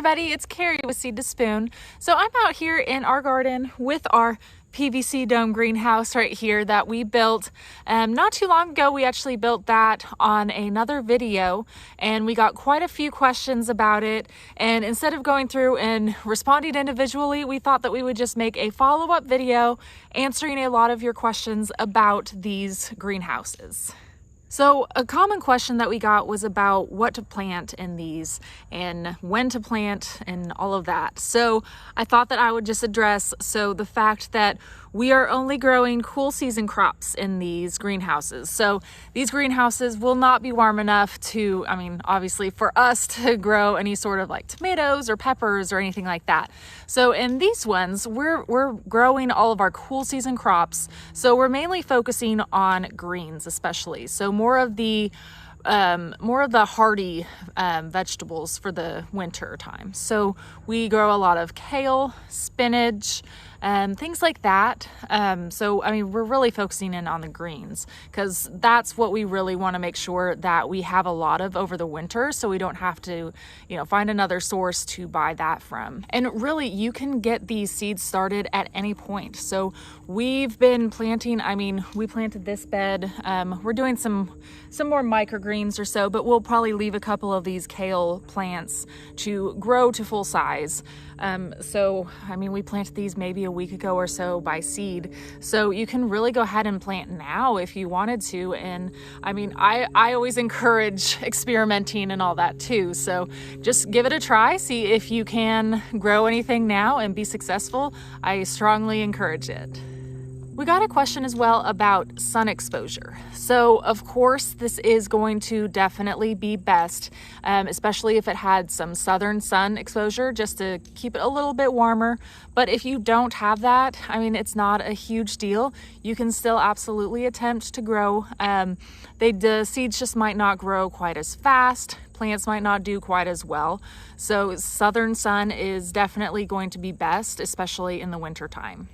everybody, it's Carrie with Seed to Spoon. So I'm out here in our garden with our PVC dome greenhouse right here that we built not too long ago. We actually built that on another video and we got quite a few questions about it, and instead of going through and responding individually, we thought that we would just make a follow-up video answering a lot of your questions about these greenhouses. So a common question that we got was about what to plant in these and when to plant and all of that. So I thought that I would just address the fact that we are only growing cool season crops in these greenhouses. So these greenhouses will not be warm enough to, obviously for us to grow any sort of like tomatoes or peppers or anything like that. So in these ones, we're growing all of our cool season crops. So we're mainly focusing on greens, especially. So more of the hardy vegetables for the winter time. So we grow a lot of kale, spinach, things like that. We're really focusing in on the greens because that's what we really want to make sure that we have a lot of over the winter, so we don't have to, find another source to buy that from. And really, you can get these seeds started at any point. So we've been planting, we planted this bed. We're doing some more microgreens or so, but we'll probably leave a couple of these kale plants to grow to full size. We planted these maybe a week ago or so by seed. So you can really go ahead and plant now if you wanted to. And I always encourage experimenting and all that too. So just give it a try, see if you can grow anything now and be successful. I strongly encourage it. We got a question as well about sun exposure. So of course, this is going to definitely be best, especially if it had some southern sun exposure, just to keep it a little bit warmer. But if you don't have that, it's not a huge deal. You can still absolutely attempt to grow. The seeds just might not grow quite as fast. Plants might not do quite as well. So southern sun is definitely going to be best, especially in the winter time.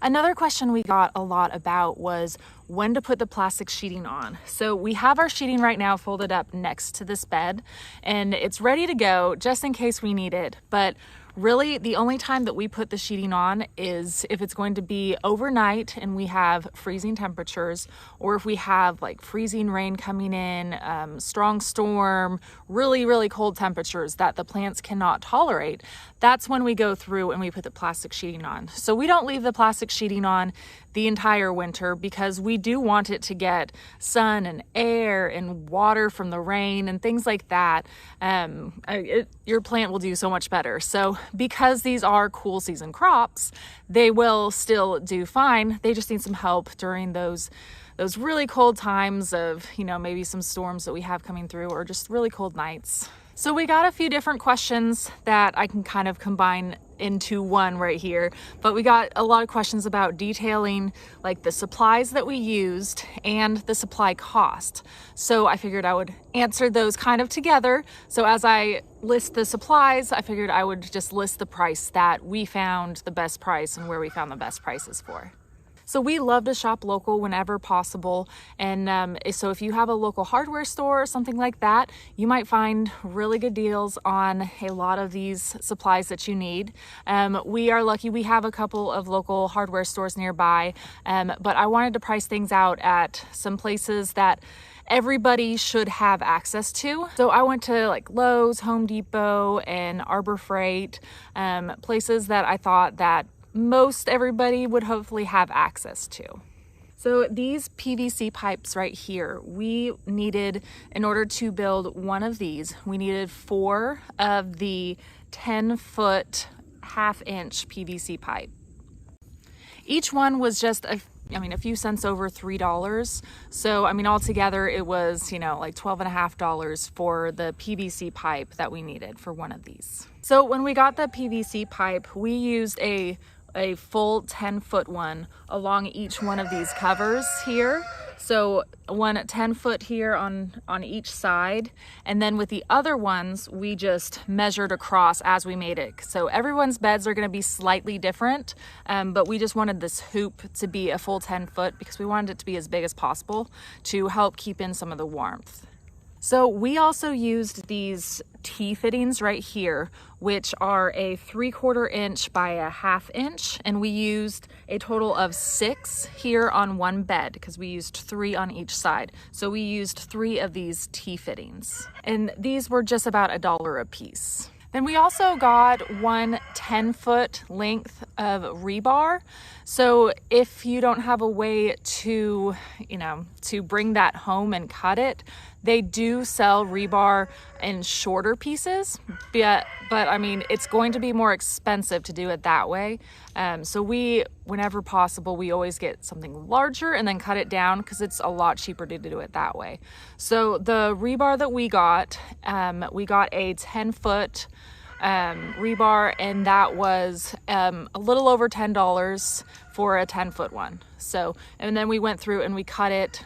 Another question we got a lot about was when to put the plastic sheeting on. So we have our sheeting right now folded up next to this bed and it's ready to go just in case we need it. But really, the only time that we put the sheeting on is if it's going to be overnight and we have freezing temperatures, or if we have like freezing rain coming in, strong storm, really, really cold temperatures that the plants cannot tolerate. That's when we go through and we put the plastic sheeting on. So we don't leave the plastic sheeting on the entire winter because we do want it to get sun and air and water from the rain and things like that. Your plant will do so much better. So because these are cool season crops, they will still do fine. They just need some help during those really cold times of, maybe some storms that we have coming through or just really cold nights. So we got a few different questions that I can kind of combine into one right here, but we got a lot of questions about detailing like the supplies that we used and the supply cost. So I figured I would answer those kind of together. So as I list the supplies, I figured I would just list the price that we found the best price and where we found the best prices for. So we love to shop local whenever possible. And so if you have a local hardware store or something like that, you might find really good deals on a lot of these supplies that you need. We are lucky we have a couple of local hardware stores nearby, but I wanted to price things out at some places that everybody should have access to. So I went to like Lowe's, Home Depot, and Arbor Freight, places that I thought that most everybody would hopefully have access to. So these PVC pipes right here, we needed, in order to build one of these, we needed 4 of the 10-foot ½ inch PVC pipe. Each one was just a few cents over $3. So, altogether it was, like $12.50 for the PVC pipe that we needed for one of these. So when we got the PVC pipe, we used a full 10-foot one along each one of these covers here. So one 10-foot here on each side. And then with the other ones, we just measured across as we made it. So everyone's beds are going to be slightly different, but we just wanted this hoop to be a full 10 foot because we wanted it to be as big as possible to help keep in some of the warmth. So we also used these T-fittings right here, which are a 3/4 inch by a 1/2 inch. And we used a total of 6 here on one bed because we used 3 on each side. So we used 3 of these T-fittings. And these were just about $1 a piece. Then we also got one 10-foot length of rebar. So if you don't have a way to, to bring that home and cut it, they do sell rebar in shorter pieces, but I mean, it's going to be more expensive to do it that way. So whenever possible, we always get something larger and then cut it down because it's a lot cheaper to do it that way. So the rebar that we got a 10-foot rebar, and that was a little over $10 for a 10-foot one. So, and then we went through and we cut it.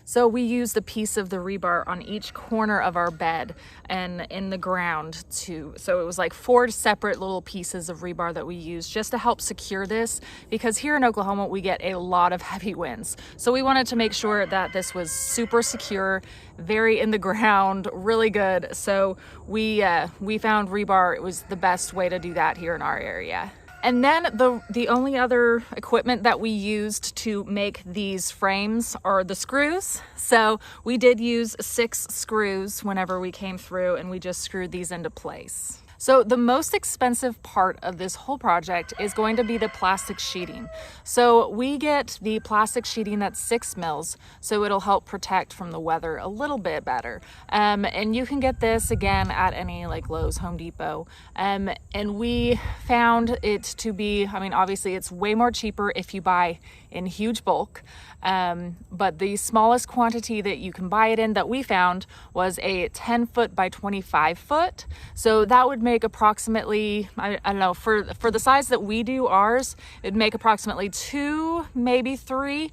So we used a piece of the rebar on each corner of our bed and in the ground too. So it was like 4 separate little pieces of rebar that we used just to help secure this, because here in Oklahoma we get a lot of heavy winds. So we wanted to make sure that this was super secure, very in the ground, really good. So we found rebar. It was the best way to do that here in our area. And then the only other equipment that we used to make these frames are the screws. So we did use 6 screws whenever we came through, and we just screwed these into place. So the most expensive part of this whole project is going to be the plastic sheeting. So we get the plastic sheeting that's 6 mils, so it'll help protect from the weather a little bit better. And you can get this again at any like Lowe's, Home Depot. And we found it to be, I mean, obviously it's way more cheaper if you buy in huge bulk. But the smallest quantity that you can buy it in that we found was a 10-foot by 25-foot. So that would make approximately, I don't know, for the size that we do ours, it'd make approximately 2, maybe 3,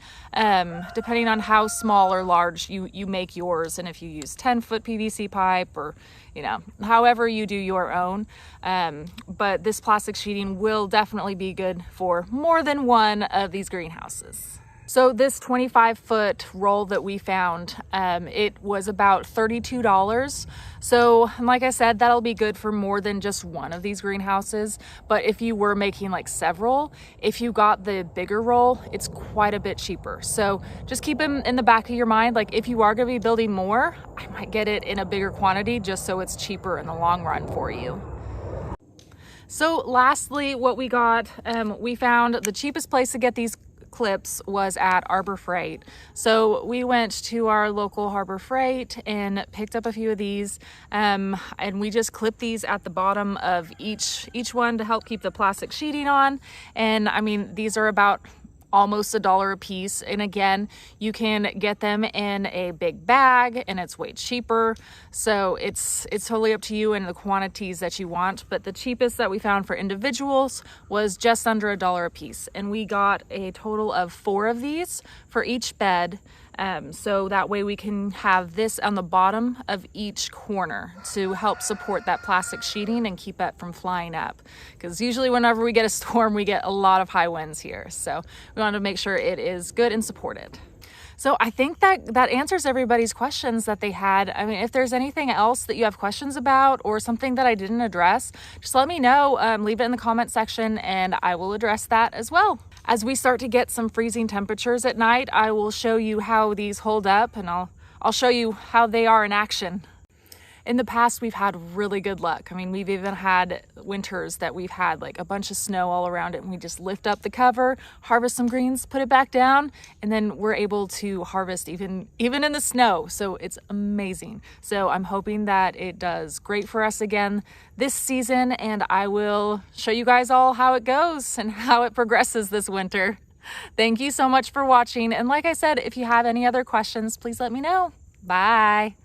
depending on how small or large you make yours. And if you use 10-foot PVC pipe or, however you do your own. But this plastic sheeting will definitely be good for more than one of these greenhouses. So this 25-foot roll that we found, it was about $32. So like I said, that'll be good for more than just one of these greenhouses. But if you were making like several, if you got the bigger roll, it's quite a bit cheaper. So just keep them in the back of your mind. Like if you are going to be building more, I might get it in a bigger quantity just so it's cheaper in the long run for you. So lastly, what we got, we found the cheapest place to get these clips was at Arbor Freight. So we went to our local Harbor Freight and picked up a few of these, and we just clipped these at the bottom of each one to help keep the plastic sheeting on. And I mean, these are about almost $1 a piece. And again, you can get them in a big bag and it's way cheaper. So it's totally up to you and the quantities that you want. But the cheapest that we found for individuals was just under $1 a piece. And we got a total of 4 of these for each bed. So that way we can have this on the bottom of each corner to help support that plastic sheeting and keep it from flying up. Because usually whenever we get a storm, we get a lot of high winds here. So we want to make sure it is good and supported. So I think that answers everybody's questions that they had. I mean, if there's anything else that you have questions about or something that I didn't address, just let me know. Leave it in the comment section and I will address that as well. As we start to get some freezing temperatures at night, I will show you how these hold up, and I'll show you how they are in action. In the past, we've had really good luck. I mean, we've even had winters that we've had like a bunch of snow all around it, and we just lift up the cover, harvest some greens, put it back down, and then we're able to harvest even in the snow. So it's amazing. So I'm hoping that it does great for us again this season, and I will show you guys all how it goes and how it progresses this winter. Thank you so much for watching. And like I said, if you have any other questions, please let me know. Bye.